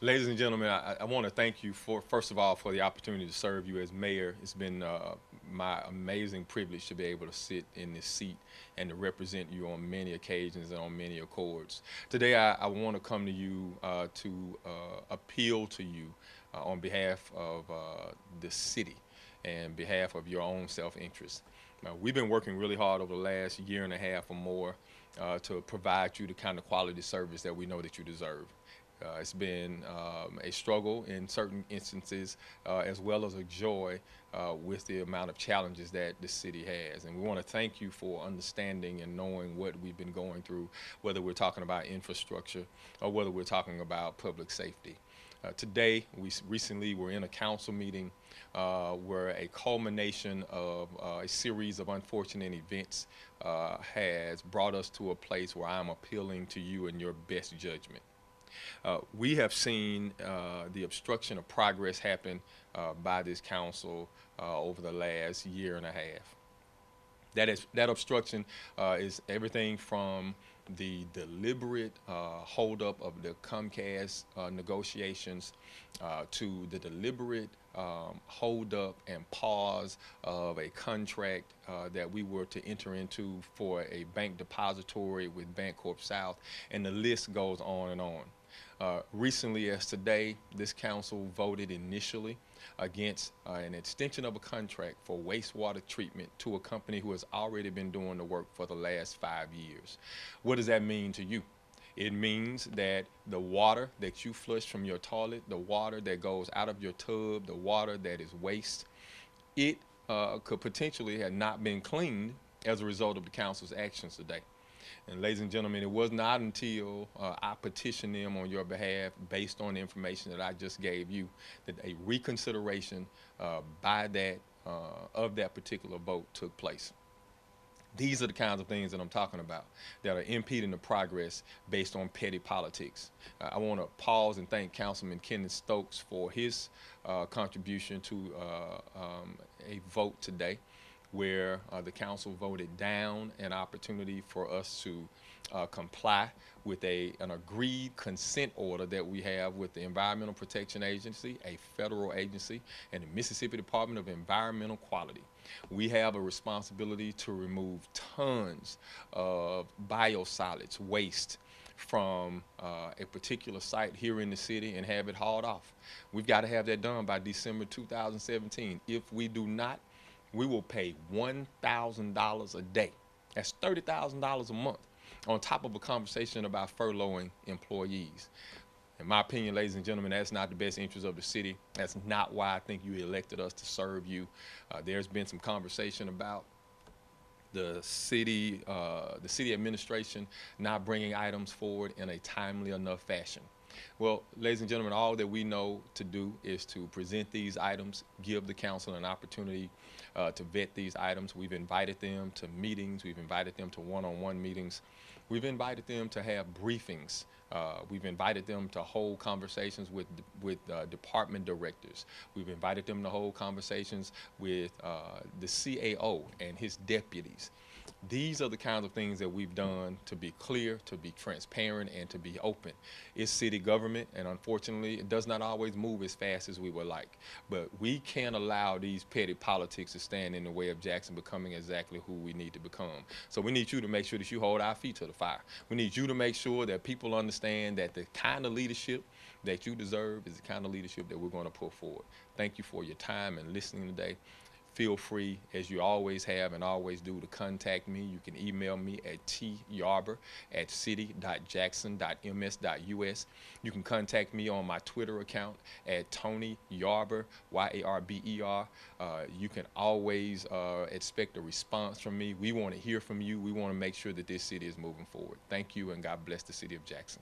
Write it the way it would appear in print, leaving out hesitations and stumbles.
Ladies and gentlemen, I want to thank you for, first of all, for the opportunity to serve you as mayor. It's been my amazing privilege to be able to sit in this seat and to represent you on many occasions and on many accords. Today, I want to come to you to appeal to you on behalf of the city and behalf of your own self-interest. We've been working really hard over the last year and a half or more to provide you the kind of quality service that we know that you deserve. It's been a struggle in certain instances, as well as a joy with the amount of challenges that the city has. And we want to thank you for understanding and knowing what we've been going through, whether we're talking about infrastructure or whether we're talking about public safety. Today, we recently were in a council meeting where a culmination of a series of unfortunate events has brought us to a place where I'm appealing to you in your best judgment. We have seen the obstruction of progress happen by this council over the last year and a half. That obstruction is everything from the deliberate holdup of the Comcast negotiations to the deliberate holdup and pause of a contract that we were to enter into for a bank depository with Bancorp South, and the list goes on and on. Recently, as today, this council voted initially against an extension of a contract for wastewater treatment to a company who has already been doing the work for the last 5 years. What does that mean to you? It means that the water that you flush from your toilet, the water that goes out of your tub, the water that is waste, it could potentially have not been cleaned as a result of the council's actions today. And ladies and gentlemen, it was not until I petitioned them on your behalf, based on the information that I just gave you, that a reconsideration by that of that particular vote took place. These are the kinds of things that I'm talking about that are impeding the progress based on petty politics. I want to pause and thank Councilman Kenneth Stokes for his contribution to a vote today where the council voted down an opportunity for us to comply with an agreed consent order that we have with the Environmental Protection Agency, a federal agency, and the Mississippi Department of Environmental Quality. We have a responsibility to remove tons of biosolids, waste, from a particular site here in the city and have it hauled off. We've got to have that done by December 2017. If we do not, we will pay $1,000 a day. That's $30,000 a month on top of a conversation about furloughing employees. In my opinion, ladies and gentlemen, that's not the best interest of the city. That's not why I think you elected us to serve you. There's been some conversation about the city administration not bringing items forward in a timely enough fashion. Well, ladies and gentlemen, all that we know to do is to present these items, give the council an opportunity to vet these items. We've invited them to meetings. We've invited them to one-on-one meetings. We've invited them to have briefings. We've invited them to hold conversations with department directors. We've invited them to hold conversations with the CAO and his deputies. These are the kinds of things that we've done to be clear, to be transparent, and to be open. It's city government, and unfortunately, it does not always move as fast as we would like. But we can't allow these petty politics to stand in the way of Jackson becoming exactly who we need to become. So we need you to make sure that you hold our feet to the fire. We need you to make sure that people understand that the kind of leadership that you deserve is the kind of leadership that we're going to put forward. Thank you for your time and listening today. Feel free, as you always have and always do, to contact me. You can email me at tyarber@city.jackson.ms.us. You can contact me on my Twitter account at Tony Yarber, Yarber. You can always expect a response from me. We want to hear from you. We want to make sure that this city is moving forward. Thank you, and God bless the city of Jackson.